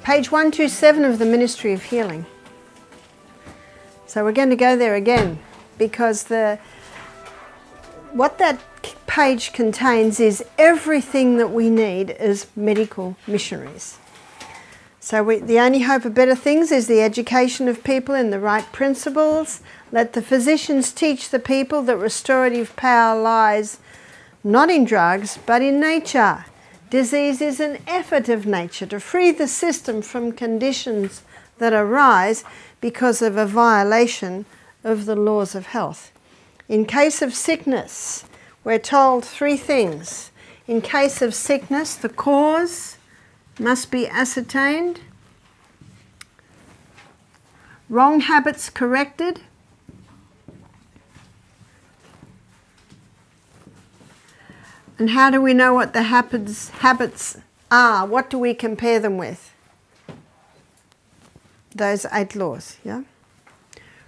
Page 127 of the Ministry of Healing. So we're going to go there again, because what that page contains is everything that we need as medical missionaries. So the only hope of better things is the education of people in the right principles. Let the physicians teach the people that restorative power lies not in drugs, but in nature. Disease is an effort of nature to free the system from conditions that arise because of a violation of the laws of health. In case of sickness, we're told three things. In case of sickness, the cause must be ascertained, wrong habits corrected, and how do we know what the habits are? What do we compare them with? Those 8 laws, yeah?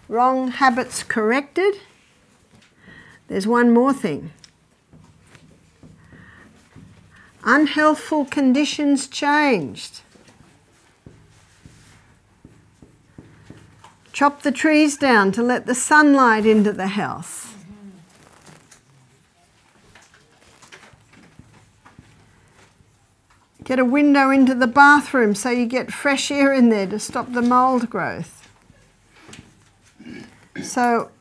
Wrong habits corrected. There's one more thing. Unhealthful conditions changed. Chop the trees down to let the sunlight into the house. Get a window into the bathroom so you get fresh air in there to stop the mould growth. So,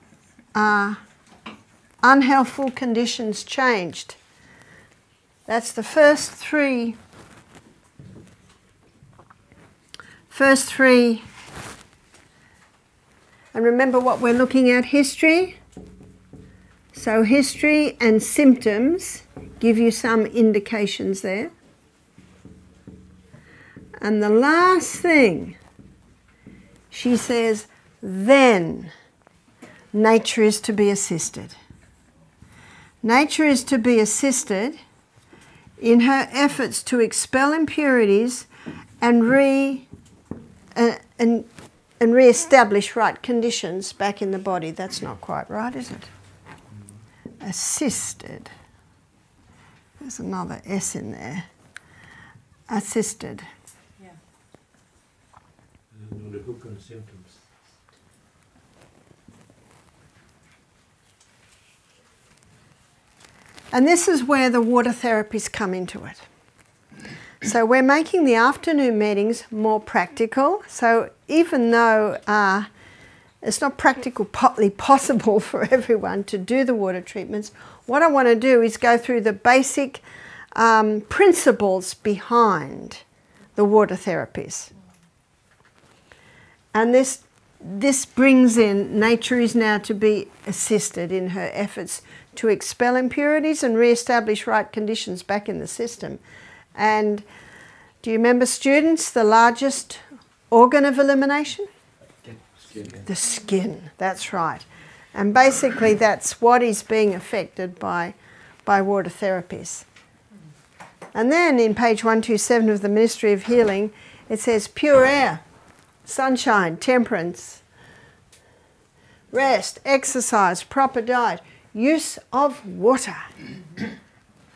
unhealthful conditions changed. That's the first three. And remember what we're looking at, history. So history and symptoms give you some indications there. And the last thing, she says, then nature is to be assisted. Nature is to be assisted in her efforts to expel impurities and re-establish right conditions back in the body. That's not quite right, is it? Assisted. There's another S in there. Assisted. Yeah. The hook on symptoms. And this is where the water therapies come into it. So we're making the afternoon meetings more practical. So even though it's not practically possible for everyone to do the water treatments, what I want to do is go through the basic principles behind the water therapies. And this brings in, nature is now to be assisted in her efforts to expel impurities and re-establish right conditions back in the system. And do you remember, students, the largest organ of elimination? Skin. The skin, that's right. And basically that's what is being affected by water therapies. And then in page 127 of the Ministry of Healing, it says pure air, sunshine, temperance, rest, exercise, proper diet, use of water.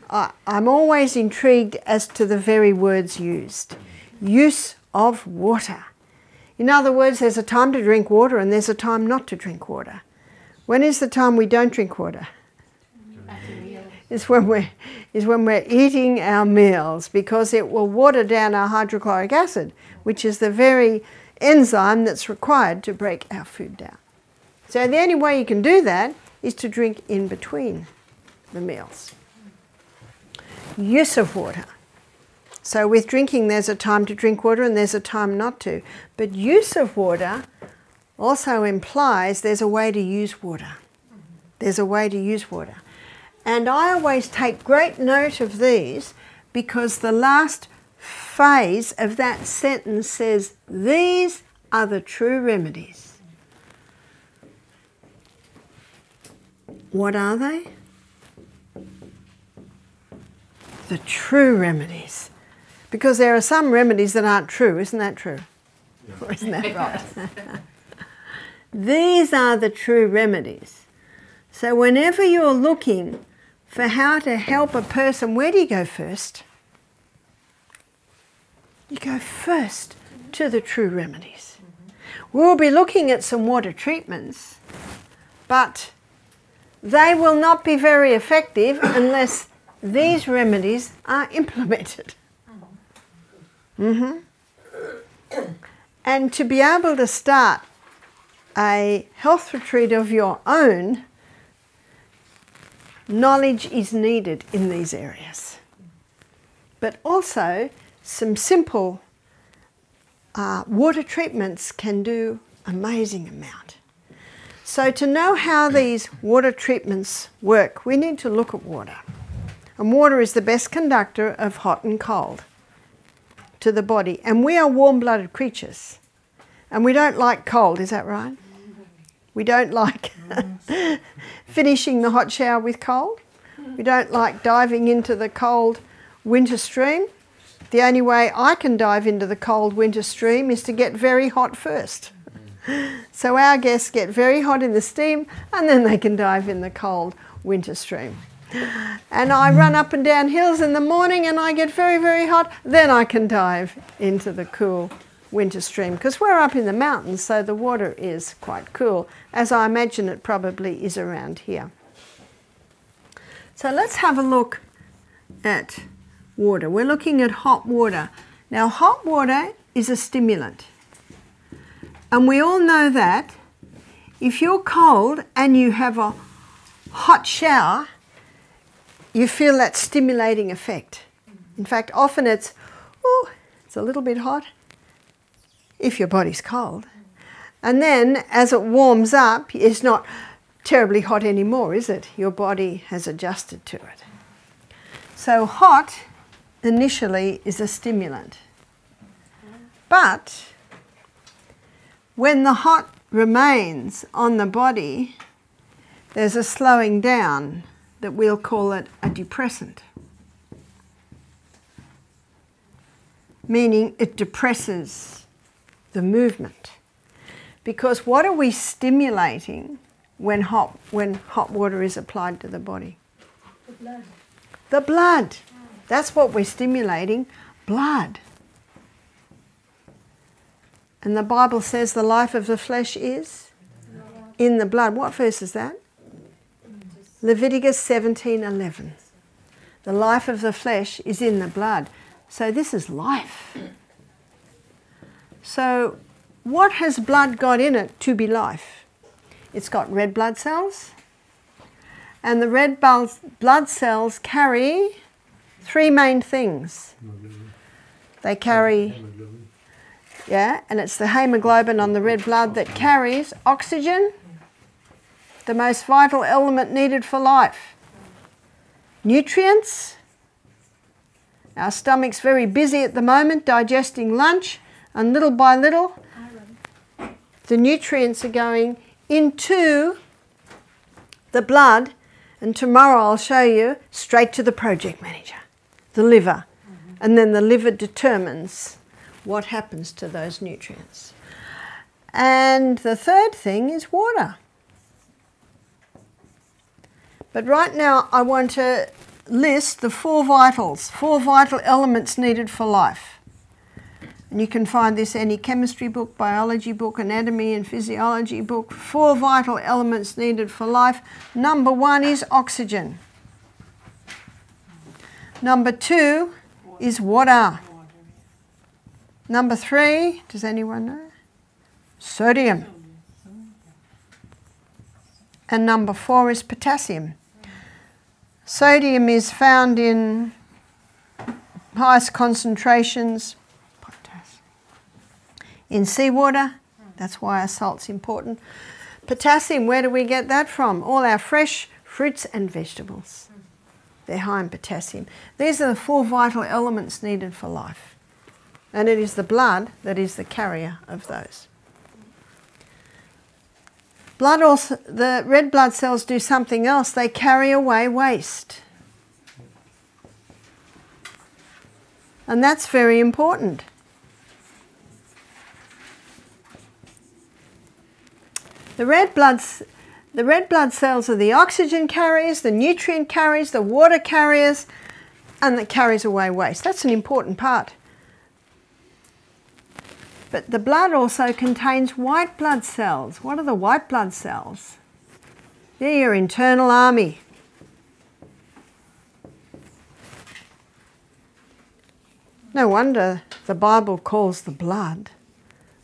I'm always intrigued as to the very words used. Use of water. In other words, there's a time to drink water and there's a time not to drink water. When is the time we don't drink water? Is when we're eating our meals, because it will water down our hydrochloric acid, which is the very enzyme that's required to break our food down. So the only way you can do that is to drink in between the meals. Use of water. So with drinking, there's a time to drink water and there's a time not to. But use of water also implies there's a way to use water. There's a way to use water. And I always take great note of these, because the last phase of that sentence says, these are the true remedies. What are they? The true remedies. Because there are some remedies that aren't true, isn't that true? Yeah. Or isn't that right? These are the true remedies. So whenever you're looking for how to help a person, where do you go first? You go first to the true remedies. We'll be looking at some water treatments, but they will not be very effective unless these remedies are implemented. And to be able to start a health retreat of your own, knowledge is needed in these areas. But also, some simple water treatments can do amazing amount. So to know how these water treatments work, we need to look at water. And water is the best conductor of hot and cold to the body. And we are warm-blooded creatures. And we don't like cold, is that right? We don't like finishing the hot shower with cold. We don't like diving into the cold winter stream. The only way I can dive into the cold winter stream is to get very hot first. So our guests get very hot in the steam and then they can dive in the cold winter stream. And I run up and down hills in the morning and I get very, very hot, then I can dive into the cool winter stream because we're up in the mountains, so the water is quite cool, as I imagine it probably is around here. So let's have a look at water. We're looking at hot water. Now hot water is a stimulant. And we all know that if you're cold and you have a hot shower, you feel that stimulating effect. In fact, often it's a little bit hot if your body's cold. And then as it warms up, it's not terribly hot anymore, is it? Your body has adjusted to it. So hot initially is a stimulant. But when the hot remains on the body, there's a slowing down that we'll call it a depressant. Meaning it depresses the movement. Because what are we stimulating when hot water is applied to the body? The blood. The blood. That's what we're stimulating, blood. And the Bible says the life of the flesh is in the blood. What verse is that? Leviticus 17:11. The life of the flesh is in the blood. So this is life. So what has blood got in it to be life? It's got red blood cells. And the red blood cells carry three main things. They carry, and it's the hemoglobin on the red blood that carries oxygen, the most vital element needed for life. Nutrients. Our stomach's very busy at the moment digesting lunch, and little by little the nutrients are going into the blood, and tomorrow I'll show you straight to the project manager, the liver, and then the liver determines what happens to those nutrients. And the third thing is water. But right now I want to list the four vital elements needed for life. And you can find this any chemistry book, biology book, anatomy and physiology book. 4 vital elements needed for life. Number 1 is oxygen. Number 2 is water. Number 3, does anyone know? Sodium. And number 4 is potassium. Sodium is found in highest concentrations in seawater. That's why our salt's important. Potassium, where do we get that from? All our fresh fruits and vegetables. They're high in potassium. These are the 4 vital elements needed for life. And it is the blood that is the carrier of those. Blood also, the red blood cells do something else. They carry away waste. And that's very important. The red blood cells are the oxygen carriers, the nutrient carriers, the water carriers, and that carries away waste. That's an important part. But the blood also contains white blood cells. What are the white blood cells? They're your internal army. No wonder the Bible calls the blood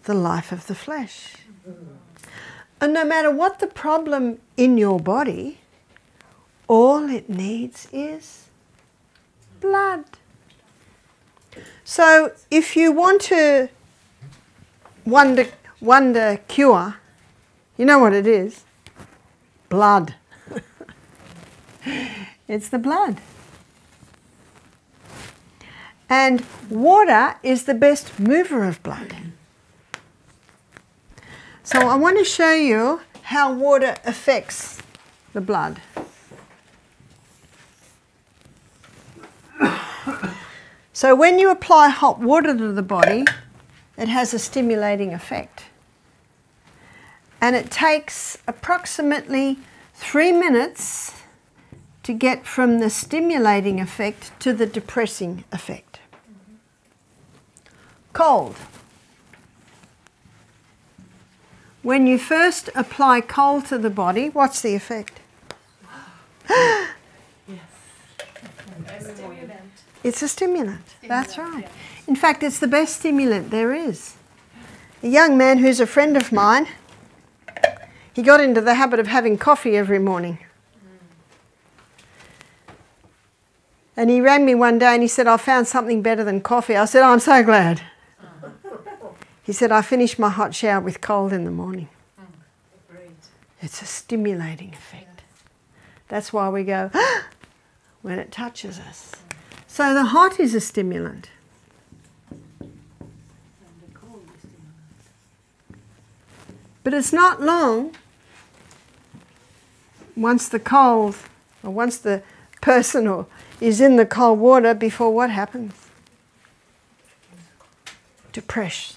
the life of the flesh. And no matter what the problem in your body, all it needs is blood. So if you want to wonder cure, you know what it is? Blood. It's the blood. And water is the best mover of blood. So I want to show you how water affects the blood. So when you apply hot water to the body, it has a stimulating effect. And it takes approximately 3 minutes to get from the stimulating effect to the depressing effect. Cold. When you first apply cold to the body, what's the effect? Yes. It's a stimulant. That's right. In fact, it's the best stimulant there is. A young man who's a friend of mine, he got into the habit of having coffee every morning. And he rang me one day and he said, I found something better than coffee. I said, oh, I'm so glad. He said, I finish my hot shower with cold in the morning. Great. It's a stimulating effect. That's why we go, when it touches us. So the hot is a stimulant. And the cold is stimulant. But it's not long once the cold, or once the person is in the cold water before what happens? Depression.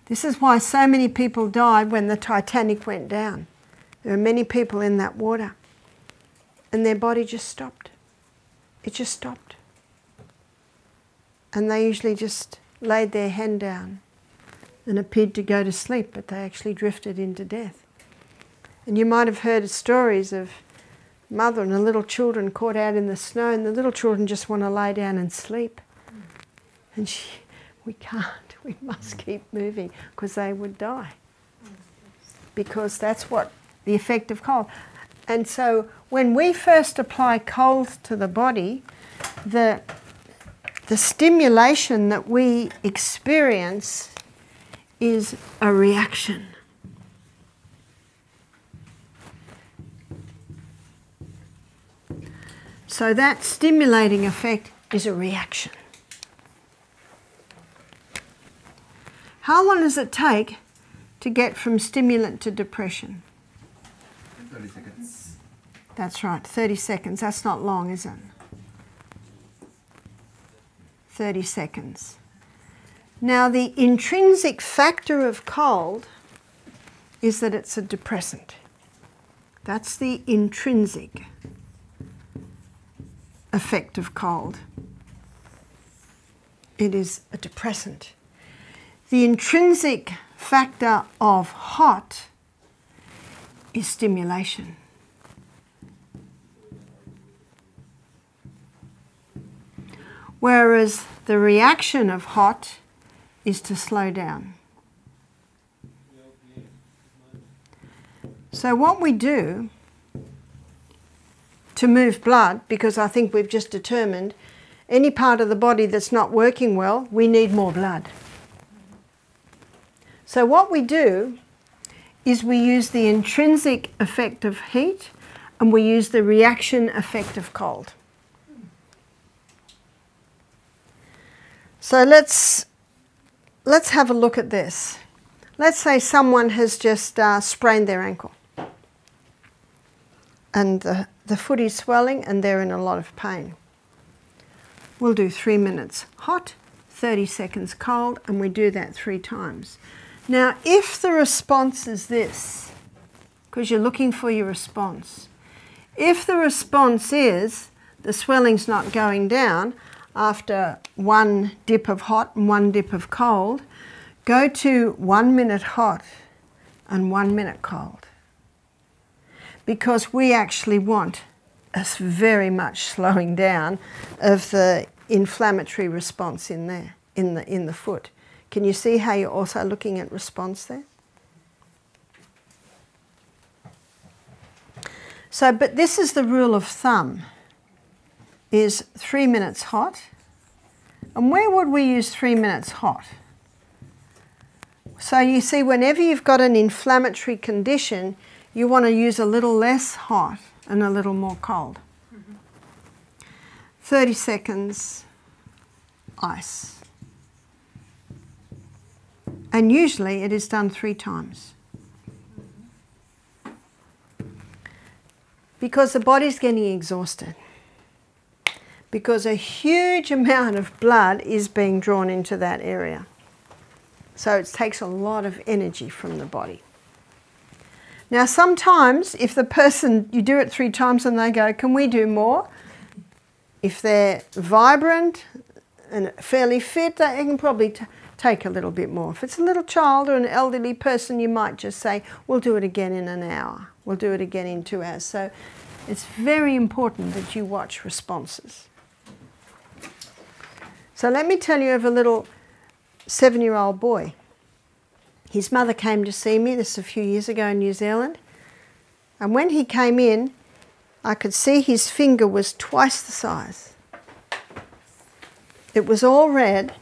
This is why so many people died when the Titanic went down. There were many people in that water and their body just stopped. It just stopped. And they usually just laid their head down and appeared to go to sleep, but they actually drifted into death. And you might have heard stories of mother and the little children caught out in the snow, and the little children just want to lay down and sleep. And we can't, we must keep moving because they would die. Because that's what the effect of cold. And so when we first apply cold to the body, the stimulation that we experience is a reaction. So that stimulating effect is a reaction. How long does it take to get from stimulant to depression? 30 seconds. That's right, 30 seconds. That's not long, is it? 30 seconds. Now, the intrinsic factor of cold is that it's a depressant. That's the intrinsic effect of cold. It is a depressant. The intrinsic factor of hot is stimulation. Whereas the reaction of hot is to slow down. So what we do to move blood, because I think we've just determined any part of the body that's not working well, we need more blood. So what we do is we use the intrinsic effect of heat and we use the reaction effect of cold. So let's have a look at this. Let's say someone has just sprained their ankle and the foot is swelling and they're in a lot of pain. We'll do 3 minutes hot, 30 seconds cold, and we do that 3 times. Now, if the response is this, because you're looking for your response, if the response is the swelling's not going down after 1 dip of hot and 1 dip of cold, go to 1 minute hot and 1 minute cold, because we actually want a very much slowing down of the inflammatory response in there, in the foot. Can you see how you're also looking at response there? So, but this is the rule of thumb, is 3 minutes hot. And where would we use 3 minutes hot? So you see, whenever you've got an inflammatory condition, you want to use a little less hot and a little more cold. 30 seconds, ice. And usually it is done 3 times. Because the body's getting exhausted. Because a huge amount of blood is being drawn into that area. So it takes a lot of energy from the body. Now sometimes if the person, you do it 3 times and they go, can we do more? If they're vibrant and fairly fit, they can probably take a little bit more. If it's a little child or an elderly person, you might just say, we'll do it again in an hour. We'll do it again in 2 hours. So it's very important that you watch responses. So let me tell you of a little 7-year-old boy. His mother came to see me, this is a few years ago in New Zealand. And when he came in, I could see his finger was twice the size. It was all red,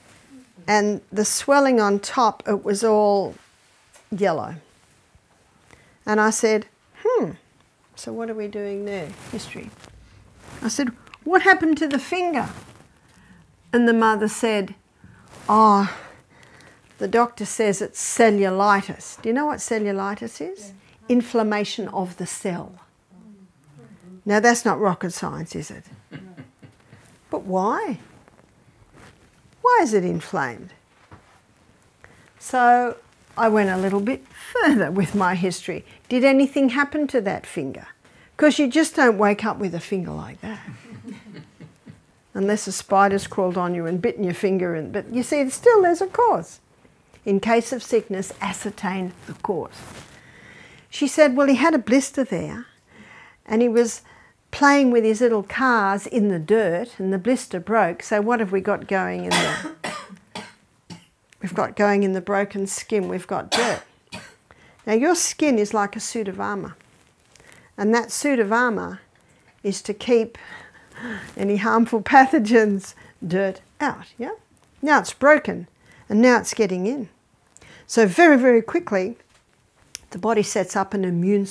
and the swelling on top, it was all yellow. And I said, so what are we doing there? History. I said, what happened to the finger? And the mother said, oh, the doctor says it's cellulitis. Do you know what cellulitis is? Yeah. Inflammation of the cell. Now that's not rocket science, is it? But why? Why is it inflamed? So I went a little bit further with my history. Did anything happen to that finger? Because you just don't wake up with a finger like that. Unless a spider's crawled on you and bitten your finger. But you see, still there's a cause. In case of sickness, ascertain the cause. She said, well, he had a blister there and he was playing with his little cars in the dirt and the blister broke. So what have we got going in there? We've got going in the broken skin, we've got dirt. Now your skin is like a suit of armour. And that suit of armour is to keep any harmful pathogens, dirt out, yeah? Now it's broken and now it's getting in. So very, very quickly, the body sets up an immune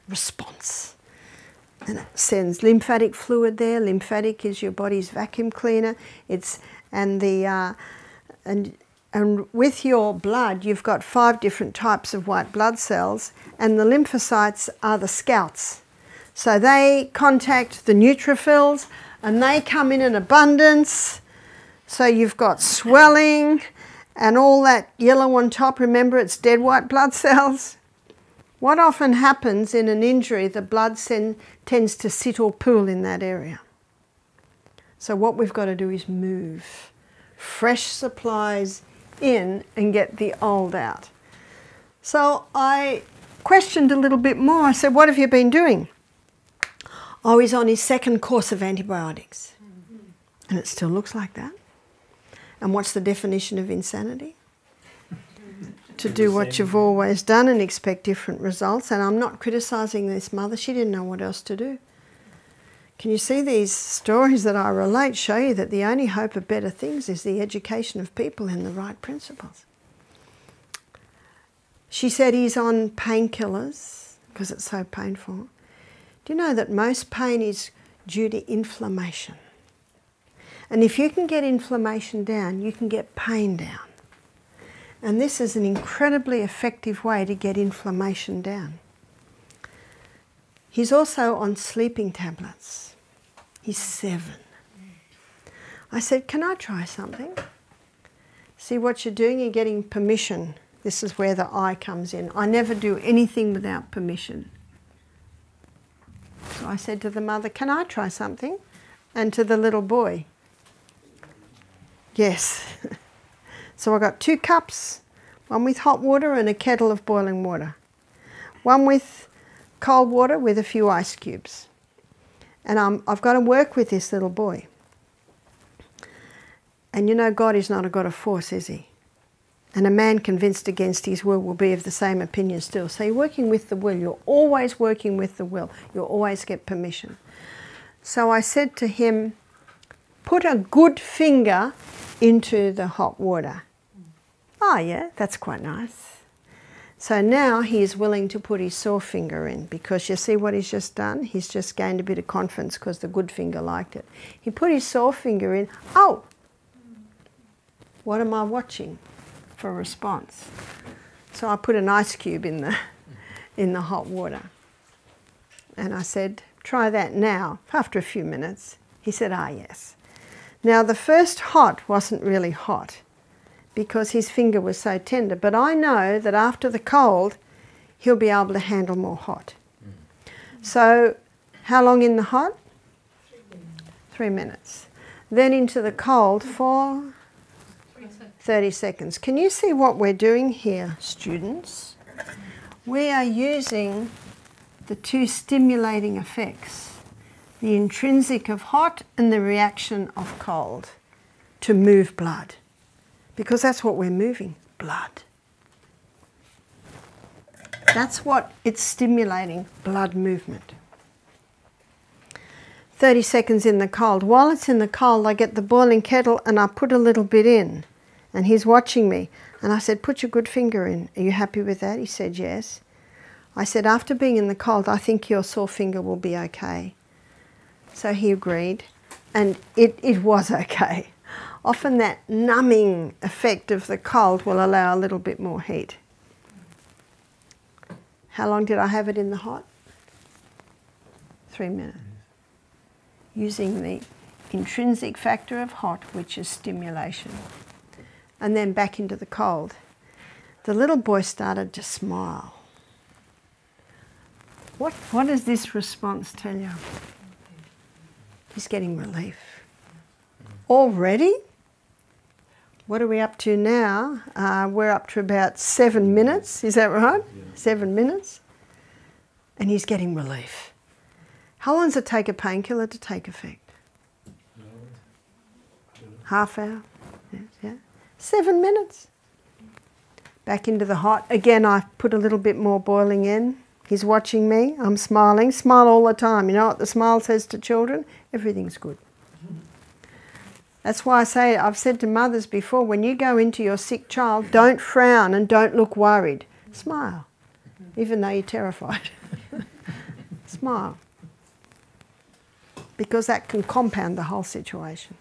response. And it sends lymphatic fluid there. Lymphatic is your body's vacuum cleaner. And with your blood, you've got 5 different types of white blood cells, and the lymphocytes are the scouts. So they contact the neutrophils, and they come in abundance. So you've got swelling, and all that yellow on top, remember it's dead white blood cells. What often happens in an injury, the blood tends to sit or pool in that area. So what we've got to do is move fresh supplies in and get the old out. So I questioned a little bit more. I said, what have you been doing? Oh, he's on his 2nd course of antibiotics. And it still looks like that. And what's the definition of insanity? To do what you've always done and expect different results. And I'm not criticising this mother. She didn't know what else to do. Can you see these stories that I relate show you that the only hope of better things is the education of people in the right principles? She said he's on painkillers because it's so painful. Do you know that most pain is due to inflammation? And if you can get inflammation down, you can get pain down. And this is an incredibly effective way to get inflammation down. He's also on sleeping tablets. He's 7. I said, can I try something? See what you're doing? You're getting permission. This is where the I comes in. I never do anything without permission. So I said to the mother, can I try something? And to the little boy, yes. So I got 2 cups, one with hot water and a kettle of boiling water. One with cold water with a few ice cubes. And I've got to work with this little boy. And you know, God is not a God of force, is he? And a man convinced against his will be of the same opinion still. So you're working with the will. You're always working with the will. You'll always get permission. So I said to him, put a good finger into the hot water. Oh yeah, that's quite nice. So now he is willing to put his sore finger in, because you see what he's just done? He's just gained a bit of confidence because the good finger liked it. He put his sore finger in. Oh! What am I watching for a response? So I put an ice cube in the hot water. And I said, try that now, after a few minutes. He said, ah, yes. Now the first hot wasn't really hot because his finger was so tender, but I know that after the cold, he'll be able to handle more hot. So how long in the hot? 3 minutes. Then into the cold for 30 seconds. Can you see what we're doing here, students? We are using the 2 stimulating effects, the intrinsic of hot and the reaction of cold, to move blood. Because that's what we're moving, blood. That's what it's stimulating, blood movement. 30 seconds in the cold. While it's in the cold, I get the boiling kettle and I put a little bit in. And he's watching me. And I said, put your good finger in. Are you happy with that? He said, yes. I said, after being in the cold, I think your sore finger will be okay. So he agreed. And it was okay. Often that numbing effect of the cold will allow a little bit more heat. How long did I have it in the hot? 3 minutes. Using the intrinsic factor of hot, which is stimulation. And then back into the cold. The little boy started to smile. What does this response tell you? He's getting relief. Already? What are we up to now? We're up to about 7 minutes, is that right? Yeah. 7 minutes. And he's getting relief. How long does it take a painkiller to take effect? Half hour? Yeah. 7 minutes. Back into the hot. Again, I put a little bit more boiling in. He's watching me. I'm smiling. Smile all the time. You know what the smile says to children? Everything's good. That's why I say, I've said to mothers before, when you go into your sick child, don't frown and don't look worried. Smile, even though you're terrified. Smile. Because that can compound the whole situation.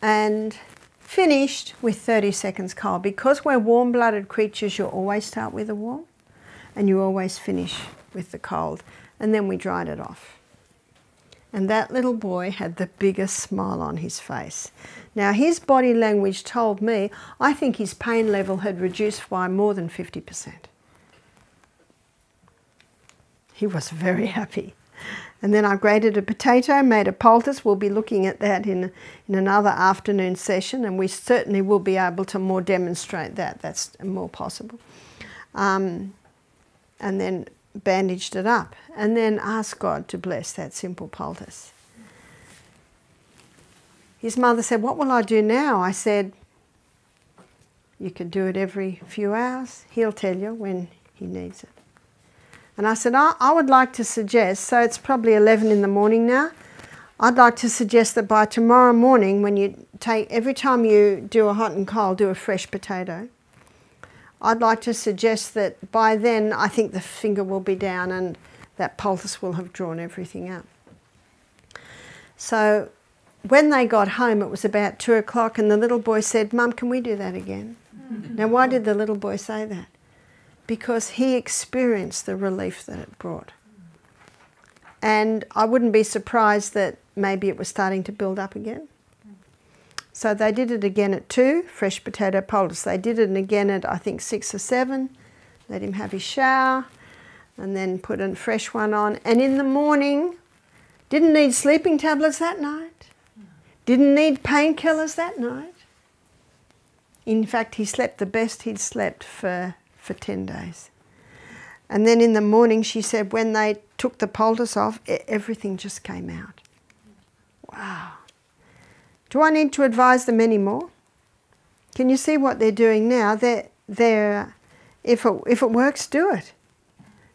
And finished with 30 seconds cold. Because we're warm-blooded creatures, you always start with the warm and you always finish with the cold. And then we dried it off. And that little boy had the biggest smile on his face. Now his body language told me, I think his pain level had reduced by more than 50%. He was very happy. And then I grated a potato, made a poultice. We'll be looking at that in another afternoon session, and we certainly will be able to more demonstrate that. That's more possible. And then bandaged it up, and then asked God to bless that simple poultice. His mother said, what will I do now? I said, you can do it every few hours. He'll tell you when he needs it. And I said, I would like to suggest, so it's probably 11 in the morning now, I'd like to suggest that by tomorrow morning, when you take, every time you do a hot and cold, do a fresh potato. I'd like to suggest that by then, I think the finger will be down and that poultice will have drawn everything out. So when they got home, it was about 2 o'clock, and the little boy said, Mum, can we do that again? Now, why did the little boy say that? Because he experienced the relief that it brought. And I wouldn't be surprised that maybe it was starting to build up again. So they did it again at 2, fresh potato poultice. They did it again at, I think, 6 or 7. Let him have his shower and then put a fresh one on. And in the morning, didn't need sleeping tablets that night. Didn't need painkillers that night. In fact, he slept the best he'd slept for 10 days. And then in the morning, she said, when they took the poultice off, everything just came out. Wow. Do I need to advise them anymore? Can you see what they're doing now? If it works, do it.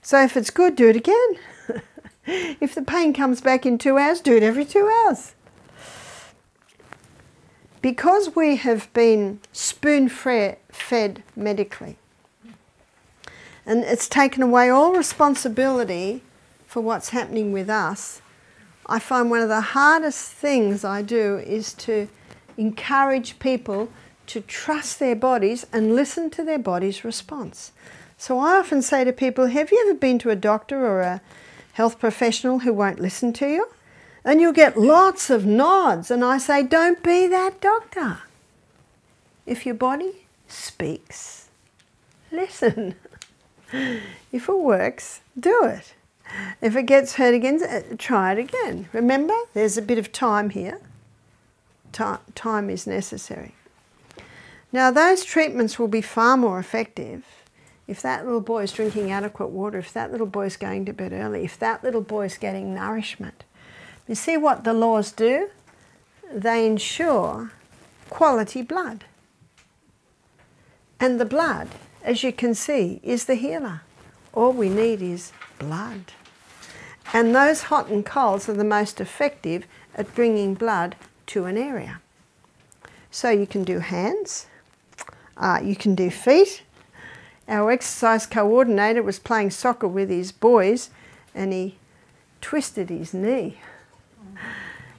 So if it's good, do it again. If the pain comes back in 2 hours, do it every 2 hours. Because we have been spoon-fed medically, and it's taken away all responsibility for what's happening with us, I find one of the hardest things I do is to encourage people to trust their bodies and listen to their body's response. So I often say to people, have you ever been to a doctor or a health professional who won't listen to you? And you'll get lots of nods, and I say, don't be that doctor. If your body speaks, listen. If it works, do it. If it gets hurt again, try it again. Remember, there's a bit of time here. Time is necessary. Now, those treatments will be far more effective if that little boy is drinking adequate water, if that little boy is going to bed early, if that little boy is getting nourishment. You see what the laws do? They ensure quality blood. And the blood, as you can see, is the healer. All we need is blood. And those hot and colds are the most effective at bringing blood to an area. So you can do hands, you can do feet. Our exercise coordinator was playing soccer with his boys and he twisted his knee.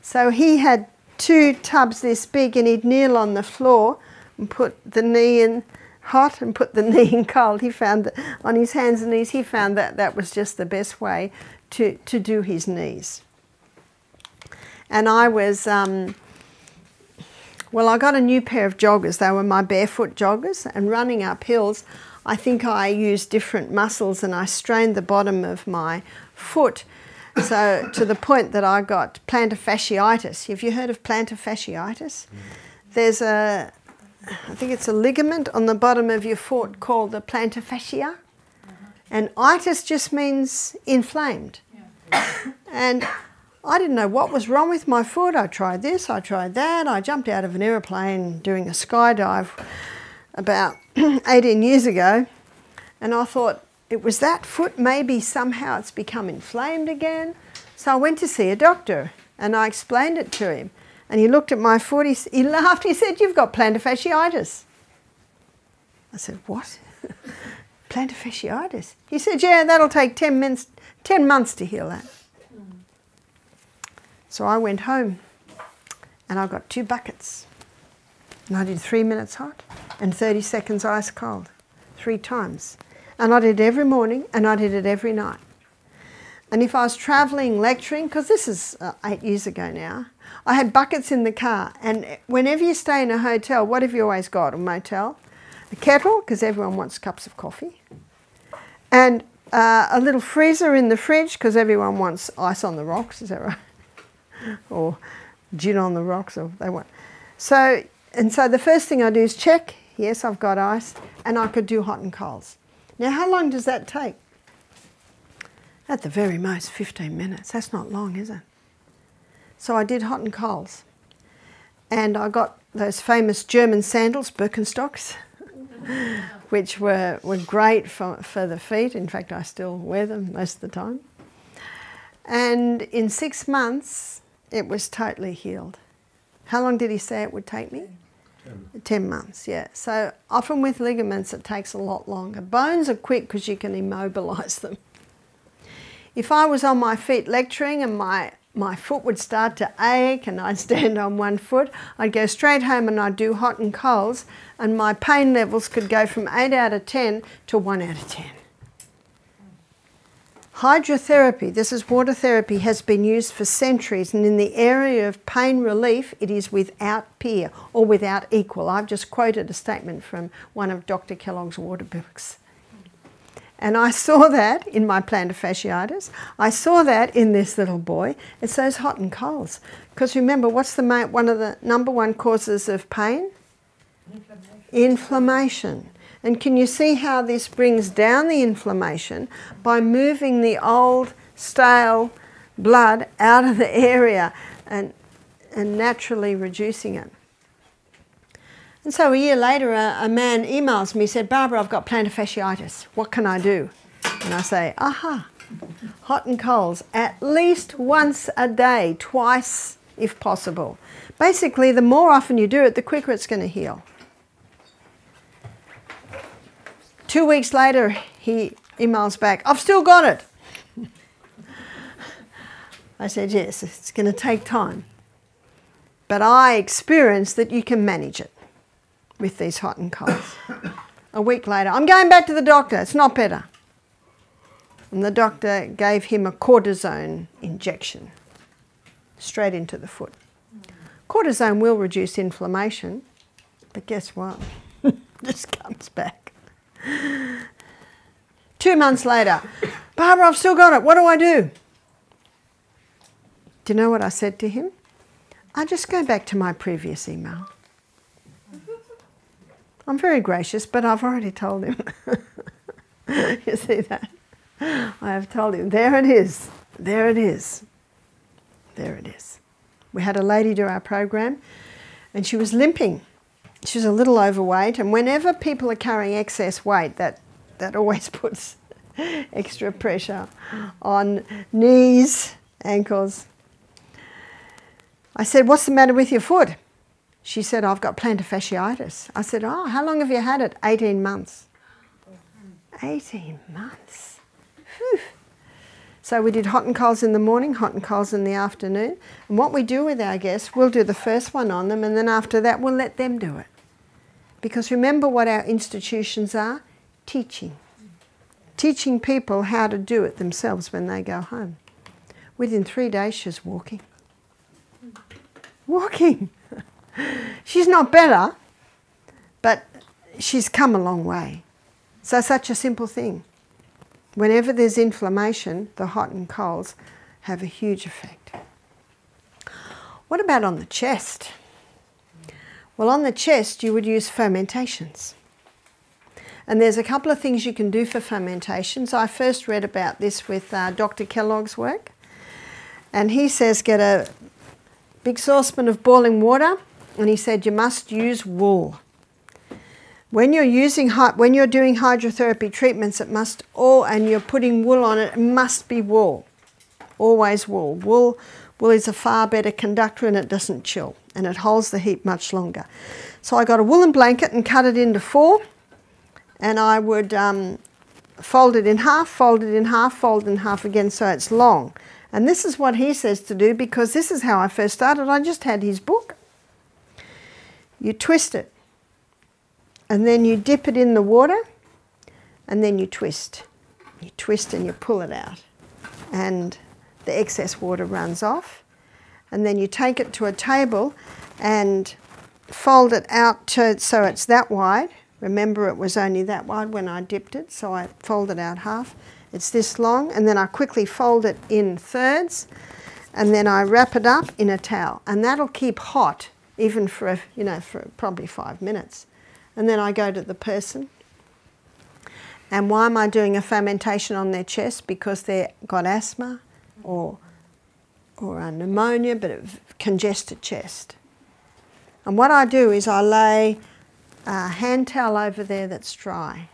So he had 2 tubs this big and he'd kneel on the floor and put the knee in hot and put the knee in cold. He found that on his hands and knees, he found that that was just the best way to do his knees. And I was, well, I got a new pair of joggers. They were my barefoot joggers, and running up hills, I think I used different muscles and I strained the bottom of my foot. So to the point that I got plantar fasciitis. Have you heard of plantar fasciitis? There's I think it's a ligament on the bottom of your foot called the plantar fascia. And itis just means inflamed. And I didn't know what was wrong with my foot. I tried this, I tried that. I jumped out of an aeroplane doing a skydive about 18 years ago. And I thought, it was that foot, maybe somehow it's become inflamed again. So I went to see a doctor and I explained it to him. And he looked at my foot, he laughed, he said, you've got plantar fasciitis. I said, what? Plantar fasciitis? He said, yeah, that'll take 10 months to heal that. So I went home and I got 2 buckets. And I did 3 minutes hot and 30 seconds ice cold, 3 times. And I did it every morning and I did it every night. And if I was travelling, lecturing, because this is 8 years ago now, I had buckets in the car. And whenever you stay in a hotel, what have you always got? A motel? A kettle, because everyone wants cups of coffee. And a little freezer in the fridge, because everyone wants ice on the rocks, is that right? Or gin on the rocks, or they want. So the first thing I do is check, yes, I've got ice, and I could do hot and colds. Now, how long does that take? At the very most, 15 minutes. That's not long, is it? So I did hot and colds. And I got those famous German sandals, Birkenstocks, which were great for the feet. In fact, I still wear them most of the time. And in 6 months, it was totally healed. How long did he say it would take me? 10 months, yeah. So often with ligaments, it takes a lot longer. Bones are quick because you can immobilise them. If I was on my feet lecturing and my foot would start to ache and I'd stand on one foot, I'd go straight home and I'd do hot and colds, and my pain levels could go from 8 out of 10 to 1 out of 10. Hydrotherapy, this is water therapy, has been used for centuries, and in the area of pain relief, it is without peer or without equal. I've just quoted a statement from one of Dr. Kellogg's water books. And I saw that in my plantar fasciitis. I saw that in this little boy. It's those hot and colds. Because remember, what's one of the #1 causes of pain? Inflammation. And can you see how this brings down the inflammation by moving the old, stale blood out of the area and naturally reducing it? And so a year later, a man emails me, said, Barbara, I've got plantar fasciitis. What can I do? And I say, aha, hot and colds, at least once a day, twice if possible. Basically, the more often you do it, the quicker it's going to heal. 2 weeks later, he emails back, I've still got it. I said, yes, it's going to take time. But I experienced that you can manage it with these hot and colds. A week later, I'm going back to the doctor, it's not better. And the doctor gave him a cortisone injection straight into the foot. Cortisone will reduce inflammation, but guess what? It just comes back. 2 months later, Barbara, I've still got it. What do I do? Do you know what I said to him? I just go back to my previous email. I'm very gracious, but I've already told him. You see that? I have told him, there it is, there it is, there it is. We had a lady do our program and she was limping. She was a little overweight, and whenever people are carrying excess weight, that always puts extra pressure on knees, ankles. I said, what's the matter with your foot? She said, I've got plantar fasciitis. I said, oh, how long have you had it? 18 months. 18 months. Whew. So we did hot and colds in the morning, hot and colds in the afternoon. And what we do with our guests, we'll do the first one on them, and then after that we'll let them do it. Because remember what our institutions are? Teaching. Teaching people how to do it themselves when they go home. Within 3 days she's walking. Walking. She's not better, but she's come a long way. So such a simple thing. Whenever there's inflammation, the hot and colds have a huge effect. What about on the chest? Well, on the chest you would use fermentations. And there's a couple of things you can do for fermentations. I first read about this with Dr. Kellogg's work. And he says get a big saucepan of boiling water, and he said you must use wool. When you're doing hydrotherapy treatments, it must and you're putting wool on it, it must be wool. Always wool. Wool is a far better conductor and it doesn't chill and it holds the heat much longer. So I got a woolen blanket and cut it into 4, and I would fold it in half, fold it in half, fold it in half again so it's long. And this is what he says to do, because this is how I first started. I just had his book. You twist it. And then you dip it in the water, and then you twist. You twist and you pull it out. And the excess water runs off. And then you take it to a table and fold it out so it's that wide. Remember, it was only that wide when I dipped it, so I fold it out half. It's this long, and then I quickly fold it in thirds, and then I wrap it up in a towel. And that'll keep hot, even for probably 5 minutes. And then I go to the person. And why am I doing a fermentation on their chest? Because they've got asthma or a pneumonia, but a congested chest. And what I do is I lay a hand towel over there that's dry.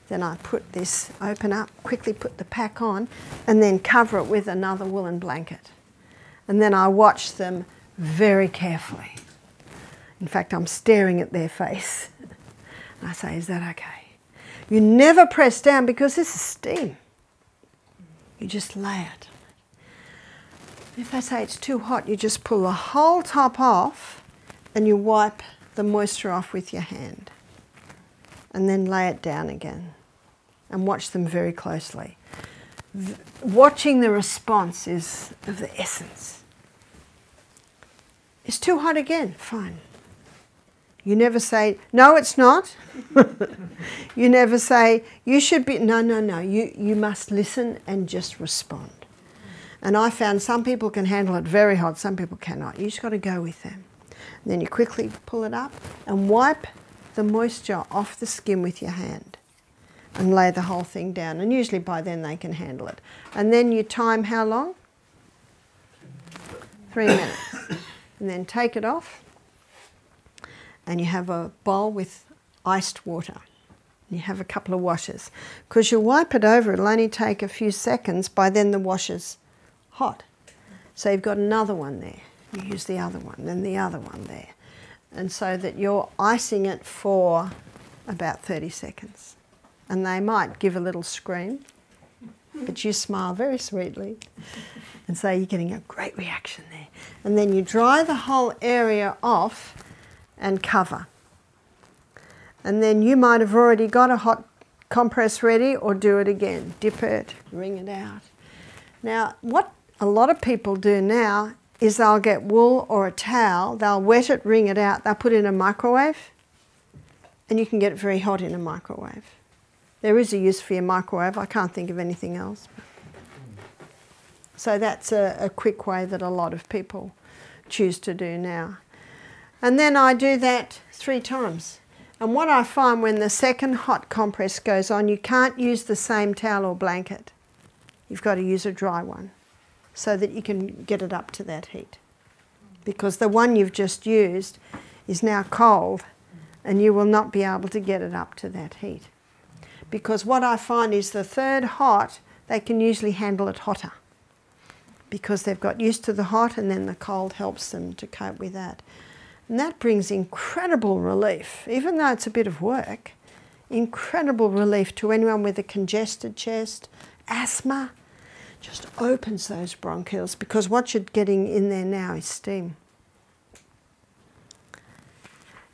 Then I put this, open up, quickly put the pack on, and then cover it with another woolen blanket. And then I watch them very carefully. In fact, I'm staring at their face. And I say, is that okay? You never press down because this is steam. You just lay it. If they say it's too hot, you just pull the whole top off and you wipe the moisture off with your hand. And then lay it down again. And watch them very closely. Watching the response is of the essence. It's too hot again. Fine. You never say, no, it's not. You never say, you should be, no. You must listen and just respond. And I found some people can handle it very hot, some people cannot. You just got to go with them. And then you quickly pull it up and wipe the moisture off the skin with your hand and lay the whole thing down. And usually by then they can handle it. And then you time how long? 3 minutes. And then take it off and you have a bowl with iced water. You have a couple of washes. Because you wipe it over, it'll only take a few seconds. By then the wash is hot. So you've got another one there. You use the other one, then the other one there. And so that you're icing it for about 30 seconds. And they might give a little scream, but you smile very sweetly and say you're getting a great reaction there. And then you dry the whole area off and cover. And then you might have already got a hot compress ready, or do it again. Dip it, wring it out. Now, what a lot of people do now is they'll get wool or a towel, they'll wet it, wring it out, they'll put it in a microwave, and you can get it very hot in a microwave. There is a use for your microwave, I can't think of anything else. So that's a quick way that a lot of people choose to do now. And then I do that 3 times. And what I find when the second hot compress goes on, you can't use the same towel or blanket. You've got to use a dry one so that you can get it up to that heat. Because the one you've just used is now cold and you will not be able to get it up to that heat. Because what I find is the third hot, they can usually handle it hotter because they've got used to the hot, and then the cold helps them to cope with that. And that brings incredible relief, even though it's a bit of work, incredible relief to anyone with a congested chest, asthma. Just opens those bronchioles, because what you're getting in there now is steam.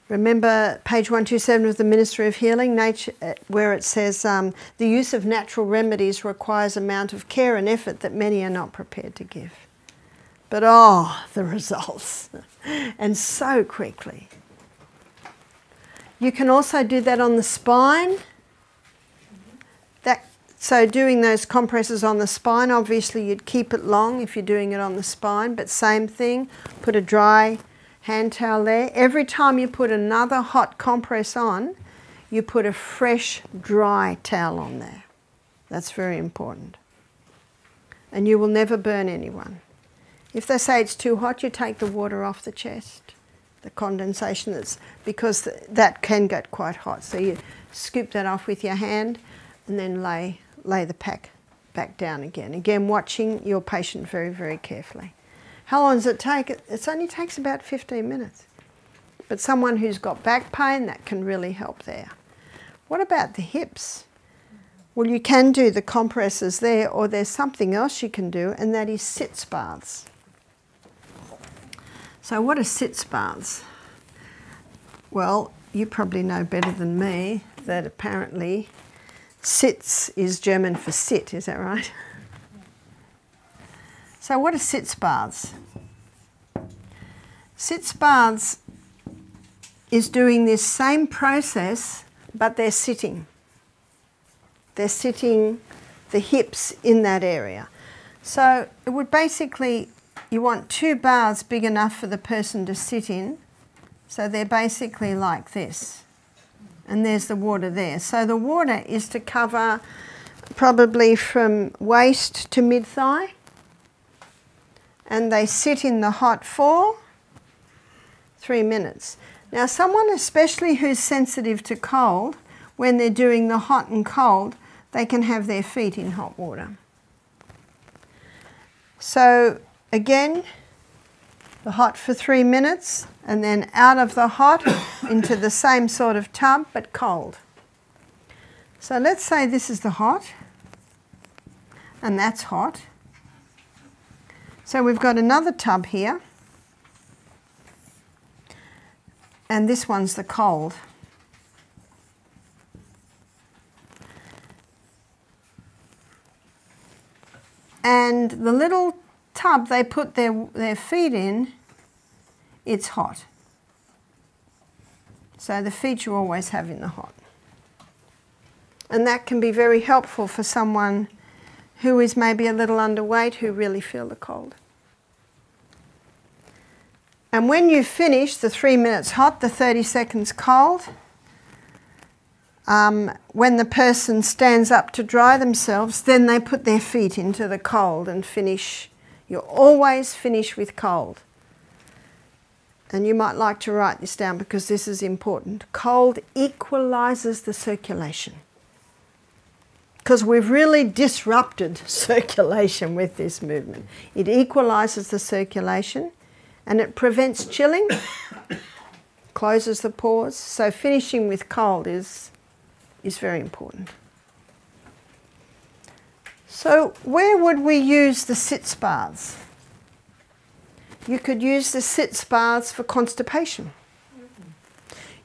Remember page 127 of the Ministry of Healing, where it says, the use of natural remedies requires an amount of care and effort that many are not prepared to give. But oh, the results, and so quickly. You can also do that on the spine. So doing those compresses on the spine, obviously you'd keep it long if you're doing it on the spine, but same thing, put a dry hand towel there. Every time you put another hot compress on, you put a fresh, dry towel on there. That's very important. And you will never burn anyone. If they say it's too hot, you take the water off the chest, the condensation, because that can get quite hot. So you scoop that off with your hand and then lay the pack back down again. Again, watching your patient very, very carefully. How long does it take? It only takes about 15 minutes. But someone who's got back pain, that can really help there. What about the hips? Well, you can do the compresses there, or there's something else you can do, and that is sitz baths. So what are sitz baths? Well, you probably know better than me that apparently sitz is German for sit, is that right? So what are sitz baths? Sitz baths is doing this same process, but they're sitting. They're sitting the hips in that area. So it would basically, you want 2 baths big enough for the person to sit in. So they're basically like this. And there's the water there. So the water is to cover probably from waist to mid-thigh. And they sit in the hot for 3 minutes. Now someone especially who's sensitive to cold, when they're doing the hot and cold, they can have their feet in hot water. So again, the hot for 3 minutes, and then out of the hot into the same sort of tub, but cold. So let's say this is the hot, and that's hot. So we've got another tub here, and this one's the cold. And the little tub they put their feet in, it's hot. So the feet you always have in the hot. And that can be very helpful for someone who is maybe a little underweight, who really feel the cold. And when you finish the 3 minutes hot, the 30 seconds cold, when the person stands up to dry themselves, then they put their feet into the cold and finish. You always finish with cold. And you might like to write this down because this is important. Cold equalizes the circulation. Because we've really disrupted circulation with this movement. It equalizes the circulation and it prevents chilling, closes the pores. So finishing with cold is very important. So where would we use the sitz baths? You could use the sitz baths for constipation.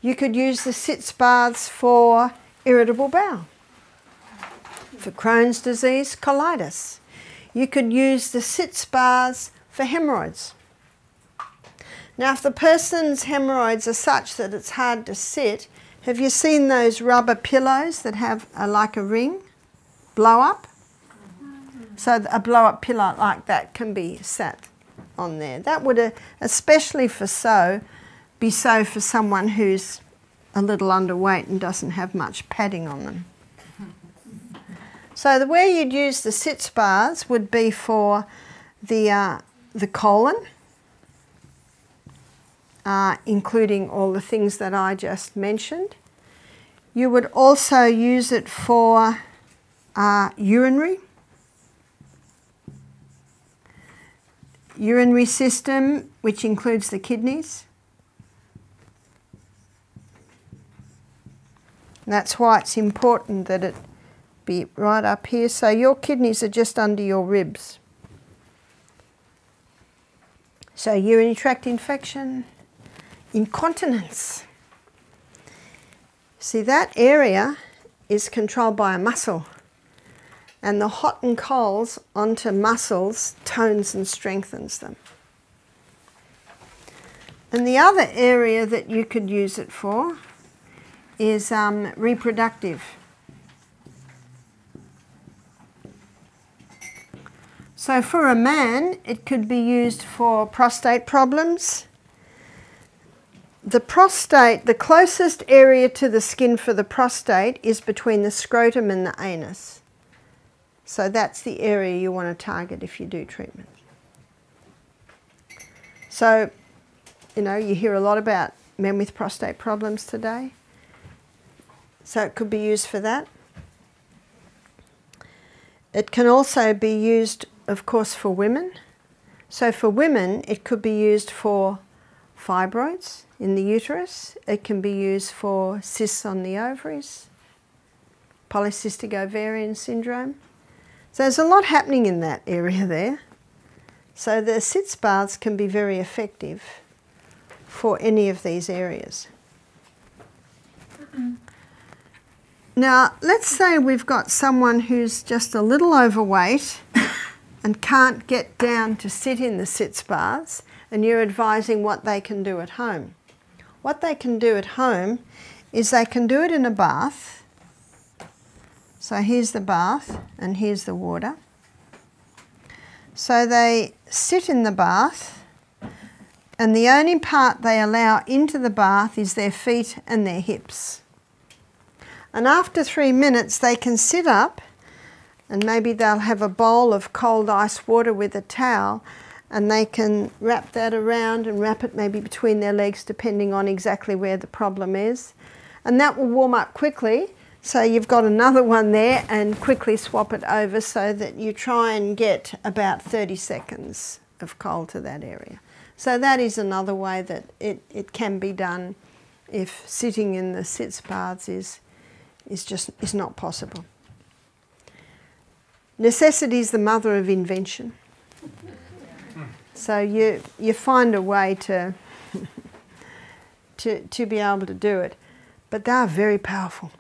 You could use the sitz baths for irritable bowel, for Crohn's disease, colitis. You could use the sitz baths for hemorrhoids. Now, if the person's hemorrhoids are such that it's hard to sit, have you seen those rubber pillows that have like a ring, blow up? So a blow up pillow like that can be sat on there. That would, especially for be so for someone who's a little underweight and doesn't have much padding on them. So the way you'd use the sitz baths would be for the colon, including all the things that I just mentioned. You would also use it for urinary system, which includes the kidneys. That's why it's important that it be right up here. So your kidneys are just under your ribs. So urinary tract infection, incontinence. See, that area is controlled by a muscle. And the hot and colds onto muscles tones and strengthens them. And the other area that you could use it for is reproductive. So for a man, it could be used for prostate problems. The prostate, the closest area to the skin for the prostate is between the scrotum and the anus. So that's the area you want to target if you do treatment. So, you know, you hear a lot about men with prostate problems today. So it could be used for that. It can also be used, of course, for women. So for women, it could be used for fibroids in the uterus. It can be used for cysts on the ovaries, polycystic ovarian syndrome. So there's a lot happening in that area there. So the sitz baths can be very effective for any of these areas. Now, let's say we've got someone who's just a little overweight and can't get down to sit in the sitz baths, and you're advising what they can do at home. What they can do at home is they can do it in a bath. So here's the bath and here's the water. So they sit in the bath, and the only part they allow into the bath is their feet and their hips. And after 3 minutes they can sit up, and maybe they'll have a bowl of cold ice water with a towel, and they can wrap that around and wrap it maybe between their legs depending on exactly where the problem is. And that will warm up quickly. So you've got another one there, and quickly swap it over so that you try and get about 30 seconds of cold to that area. So that is another way that it can be done if sitting in the sitz baths is not possible. Necessity is the mother of invention. So you find a way to be able to do it. But they are very powerful.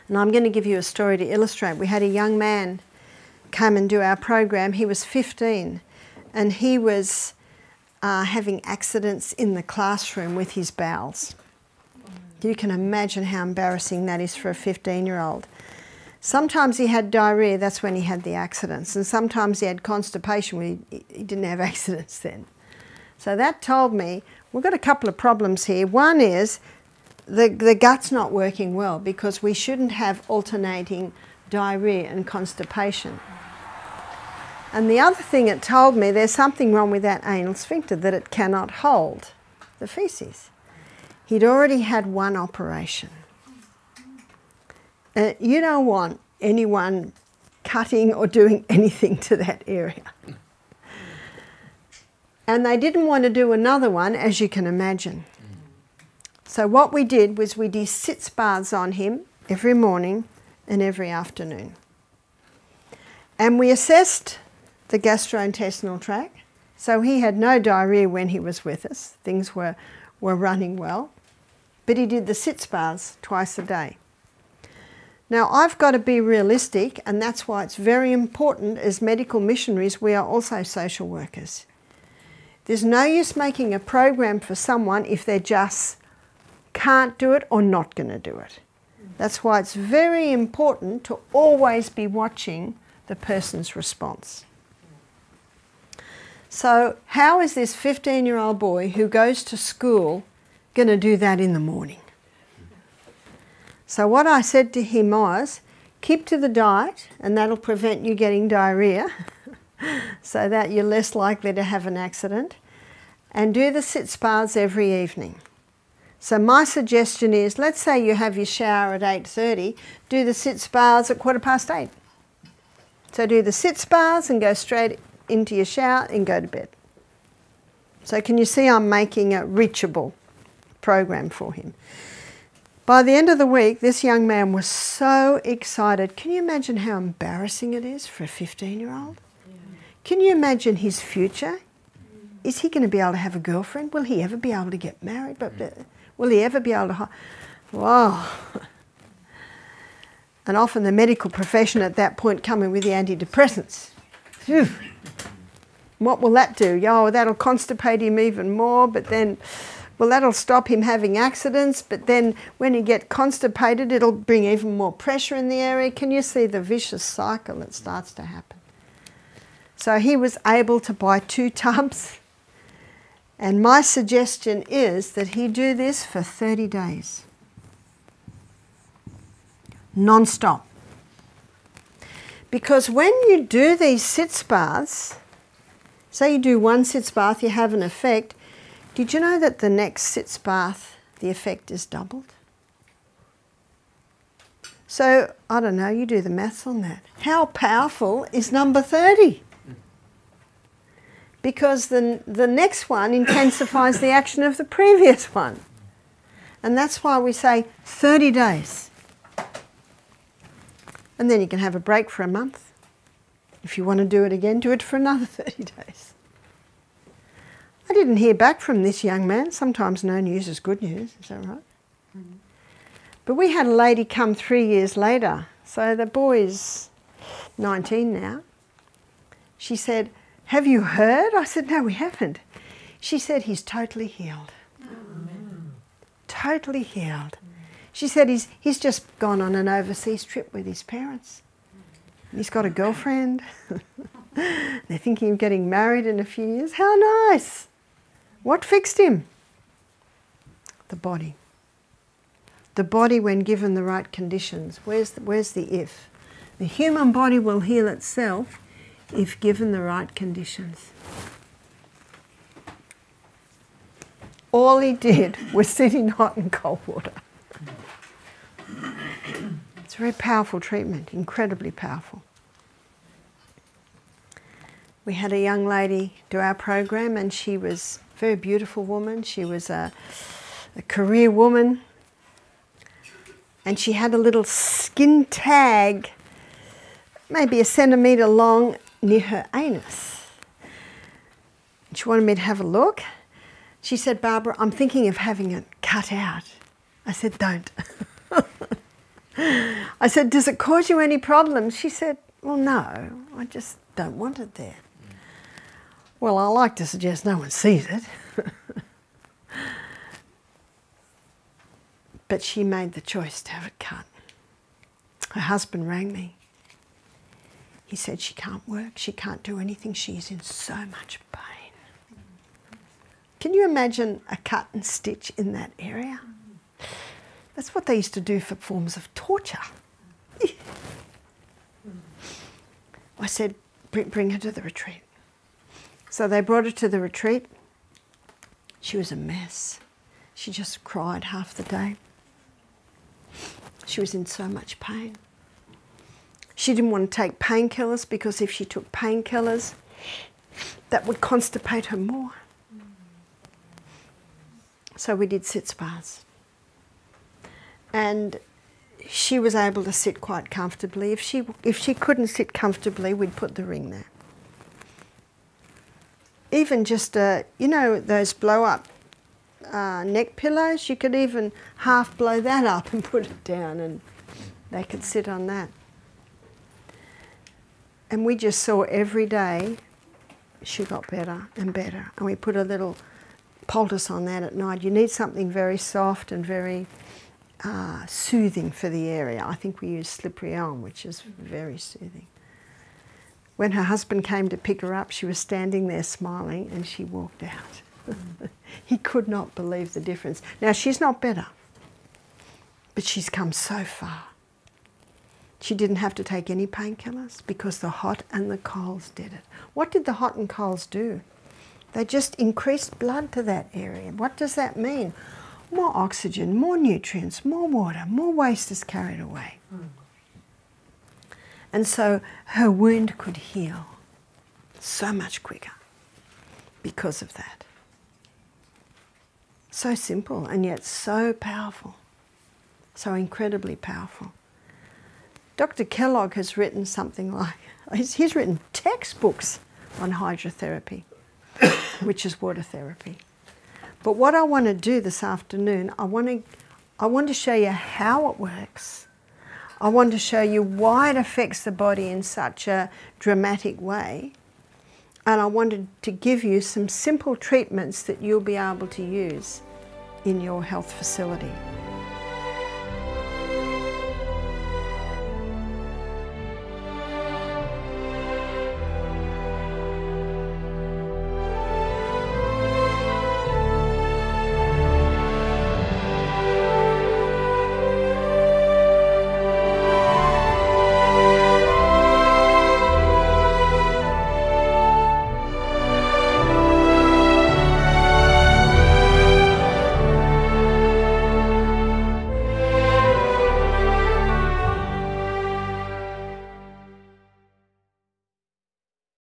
And I'm going to give you a story to illustrate. We had a young man come and do our program. He was 15, and he was having accidents in the classroom with his bowels. You can imagine how embarrassing that is for a 15-year-old. Sometimes he had diarrhea, that's when he had the accidents, and sometimes he had constipation where he didn't have accidents then. So that told me we've got a couple of problems here. One is the gut's not working well because we shouldn't have alternating diarrhea and constipation. And the other thing it told me, there's something wrong with that anal sphincter, that it cannot hold the feces. He'd already had one operation. You don't want anyone cutting or doing anything to that area. And they didn't want to do another one, as you can imagine. So what we did was we did sitz baths on him every morning and every afternoon. And we assessed the gastrointestinal tract. So he had no diarrhea when he was with us. Things were running well. But he did the sitz baths twice a day. Now, I've got to be realistic, and that's why it's very important as medical missionaries, we are also social workers. There's no use making a program for someone if they just can't do it or not going to do it. That's why it's very important to always be watching the person's response. So how is this 15-year-old boy who goes to school going to do that in the morning? So what I said to him was, keep to the diet, and that'll prevent you getting diarrhea, so that you're less likely to have an accident, and do the sitz baths every evening. So my suggestion is, let's say you have your shower at 8:30, do the sitz baths at 8:15. So do the sitz baths and go straight into your shower and go to bed. So can you see I'm making a reachable program for him? By the end of the week, this young man was so excited. Can you imagine how embarrassing it is for a 15-year-old? Yeah. Can you imagine his future? Is he going to be able to have a girlfriend? Will he ever be able to get married? Will he ever be able to... Wow. And often the medical profession at that point come in with the antidepressants. Phew. What will that do? Oh, that'll constipate him even more, but then... Well, that'll stop him having accidents, but then when he gets constipated, it'll bring even more pressure in the area. Can you see the vicious cycle that starts to happen? So he was able to buy 2 tubs, and my suggestion is that he do this for 30 days. Non-stop. Because when you do these sitz baths, say you do one sitz bath, you have an effect. Did you know that the next sitz bath, the effect is doubled? So, I don't know, you do the maths on that. How powerful is number 30? Because the next one intensifies the action of the previous one. And that's why we say 30 days. And then you can have a break for a month. If you want to do it again, do it for another 30 days. I didn't hear back from this young man. Sometimes no news is good news, is that right? Mm-hmm. But we had a lady come 3 years later. So the boy's 19 now. She said, have you heard? I said, no, we haven't. She said, he's totally healed. Amen. Totally healed. She said, he's just gone on an overseas trip with his parents. He's got a girlfriend. They're thinking of getting married in a few years. How nice. What fixed him? The body. The body when given the right conditions. Where's the if? The human body will heal itself if given the right conditions. All he did was sit in hot and cold water. It's a very powerful treatment, incredibly powerful. We had a young lady do our program, and she was a very beautiful woman. She was a career woman, and she had a little skin tag, maybe a centimetre long, near her anus. And she wanted me to have a look. She said, Barbara, I'm thinking of having it cut out. I said, don't. I said, does it cause you any problems? She said, well, no, I just don't want it there. Well, I like to suggest no one sees it. But she made the choice to have it cut. Her husband rang me. He said she can't work, she can't do anything, she's in so much pain. Can you imagine a cut and stitch in that area? That's what they used to do for forms of torture. I said, bring her to the retreat. So they brought her to the retreat. She was a mess. She just cried half the day. She was in so much pain. She didn't want to take painkillers because if she took painkillers, that would constipate her more. So we did sit spas. And she was able to sit quite comfortably. If she couldn't sit comfortably, we'd put the ring there. Even just, you know, those blow-up neck pillows, you could even half blow that up and put it down and they could sit on that. And we just saw every day she got better and better. And we put a little poultice on that at night. You need something very soft and very soothing for the area. I think we used slippery elm, which is very soothing. When her husband came to pick her up, she was standing there smiling and she walked out. He could not believe the difference. Now, she's not better, but she's come so far. She didn't have to take any painkillers because the hot and the colds did it. What did the hot and colds do? They just increased blood to that area. What does that mean? More oxygen, more nutrients, more water, more waste is carried away. And so her wound could heal so much quicker because of that. So simple and yet so powerful, so incredibly powerful. Dr. Kellogg has written something like, he's written textbooks on hydrotherapy, which is water therapy. But what I want to do this afternoon, I want to show you how it works. I want to show you why it affects the body in such a dramatic way. And I wanted to give you some simple treatments that you'll be able to use in your health facility.